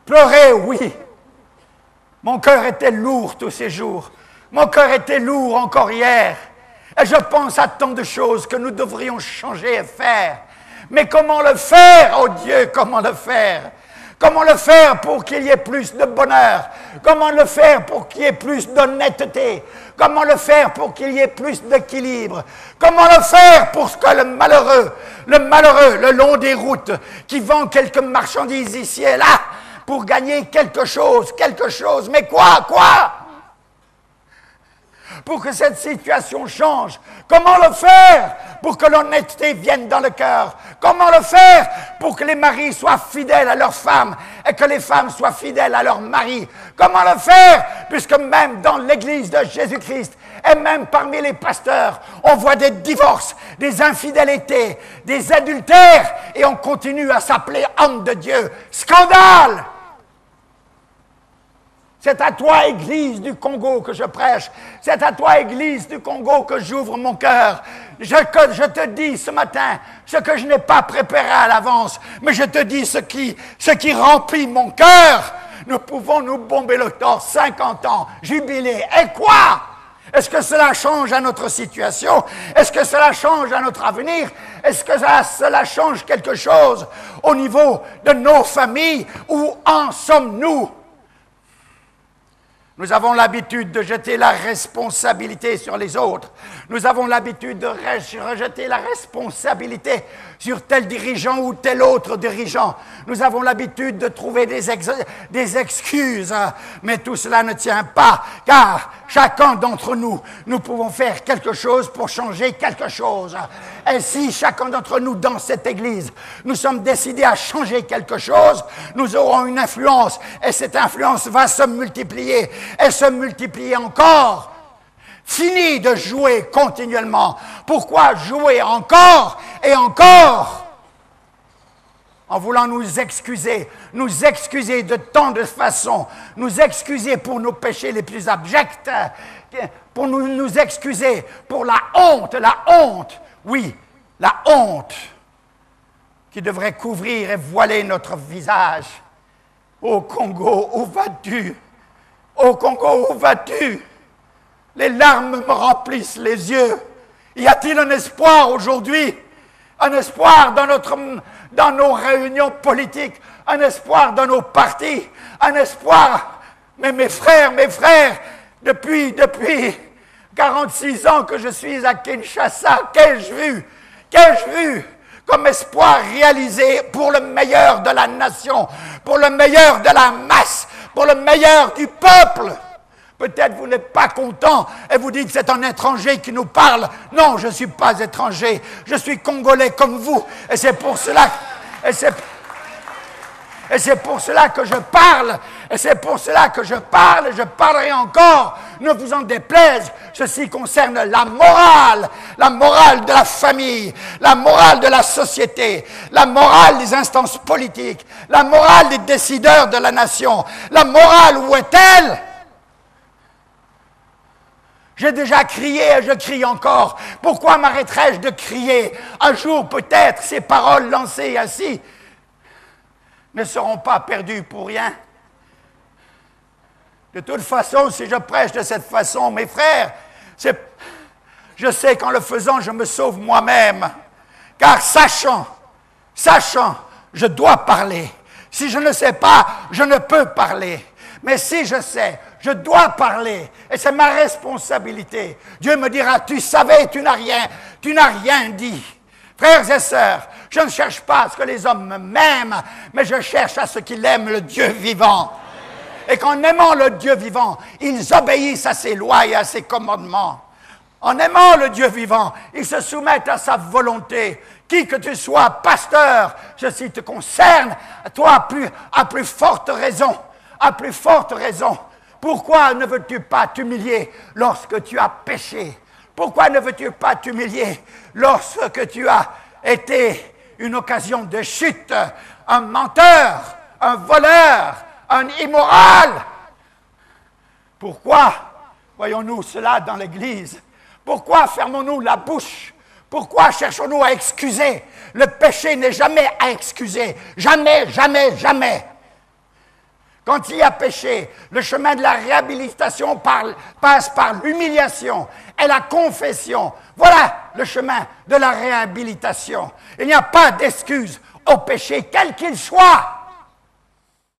Pleurer, oui. Mon cœur était lourd tous ces jours. Mon cœur était lourd encore hier. Et je pense à tant de choses que nous devrions changer et faire. Mais comment le faire, oh Dieu, comment le faire? Comment le faire pour qu'il y ait plus de bonheur? Comment le faire pour qu'il y ait plus d'honnêteté? Comment le faire pour qu'il y ait plus d'équilibre? Comment le faire pour que le malheureux, le long des routes, qui vend quelques marchandises ici et là, pour gagner quelque chose, mais quoi? Pour que cette situation change. Comment le faire pour que l'honnêteté vienne dans le cœur? Comment le faire pour que les maris soient fidèles à leurs femmes et que les femmes soient fidèles à leurs maris? Comment le faire puisque même dans l'Église de Jésus-Christ et même parmi les pasteurs, on voit des divorces, des infidélités, des adultères et on continue à s'appeler homme de Dieu. Scandale! C'est à toi, Église du Congo, que je prêche. C'est à toi, Église du Congo, que j'ouvre mon cœur. Je te dis ce matin ce que je n'ai pas préparé à l'avance, mais je te dis ce qui remplit mon cœur. Nous pouvons nous bomber le torse 50 ans, jubiler. Et quoi? Est-ce que cela change à notre situation? Est-ce que cela change à notre avenir? Est-ce que cela change quelque chose au niveau de nos familles? Où en sommes-nous? Nous avons l'habitude de jeter la responsabilité sur les autres. Nous avons l'habitude de rejeter la responsabilité sur tel dirigeant ou tel autre dirigeant. Nous avons l'habitude de trouver des excuses. Mais tout cela ne tient pas, car chacun d'entre nous, nous pouvons faire quelque chose pour changer quelque chose. Et si chacun d'entre nous, dans cette Église, nous sommes décidés à changer quelque chose, nous aurons une influence. Et cette influence va se multiplier. Et se multiplier encore. Fini de jouer continuellement. Pourquoi jouer encore et encore? En voulant nous excuser de tant de façons, nous excuser pour nos péchés les plus abjects, pour nous excuser pour la honte, oui, la honte qui devrait couvrir et voiler notre visage. Ô Congo, où vas-tu? Ô Congo, où vas-tu? Les larmes me remplissent les yeux. Y a-t-il un espoir aujourd'hui? Un espoir dans nos réunions politiques? Un espoir dans nos partis? Un espoir? Mais mes frères, depuis 46 ans que je suis à Kinshasa, qu'ai-je vu comme espoir réalisé pour le meilleur de la nation, pour le meilleur de la masse, pour le meilleur du peuple? Peut-être vous n'êtes pas content et vous dites c'est un étranger qui nous parle. Non, je ne suis pas étranger, je suis congolais comme vous. Et c'est pour cela que je parle. Et c'est pour cela que je parle et je parlerai encore. Ne vous en déplaise, ceci concerne la morale de la famille, la morale de la société, la morale des instances politiques, la morale des décideurs de la nation. La morale, où est-elle? J'ai déjà crié et je crie encore. Pourquoi m'arrêterais-je de crier? Un jour, peut-être, ces paroles lancées ainsi ne seront pas perdues pour rien. De toute façon, si je prêche de cette façon, mes frères, je sais qu'en le faisant, je me sauve moi-même. Car sachant, je dois parler. Si je ne sais pas, je ne peux parler. Mais si je sais, je dois parler. Et c'est ma responsabilité. Dieu me dira, tu savais, tu n'as rien dit. Frères et sœurs, je ne cherche pas à ce que les hommes m'aiment, mais je cherche à ce qu'ils aiment le Dieu vivant. Et qu'en aimant le Dieu vivant, ils obéissent à ses lois et à ses commandements. En aimant le Dieu vivant, ils se soumettent à sa volonté. Qui que tu sois, pasteur, ceci te concerne, toi à plus forte raison. À plus forte raison. Pourquoi ne veux-tu pas t'humilier lorsque tu as péché? Pourquoi ne veux-tu pas t'humilier lorsque tu as été une occasion de chute, un menteur, un voleur, un immoral? Pourquoi voyons-nous cela dans l'Église? Pourquoi fermons-nous la bouche? Pourquoi cherchons-nous à excuser? Le péché n'est jamais à excuser. Jamais, jamais, jamais. Quand il y a péché, le chemin de la réhabilitation passe par l'humiliation et la confession. Voilà le chemin de la réhabilitation. Il n'y a pas d'excuse au péché, quel qu'il soit.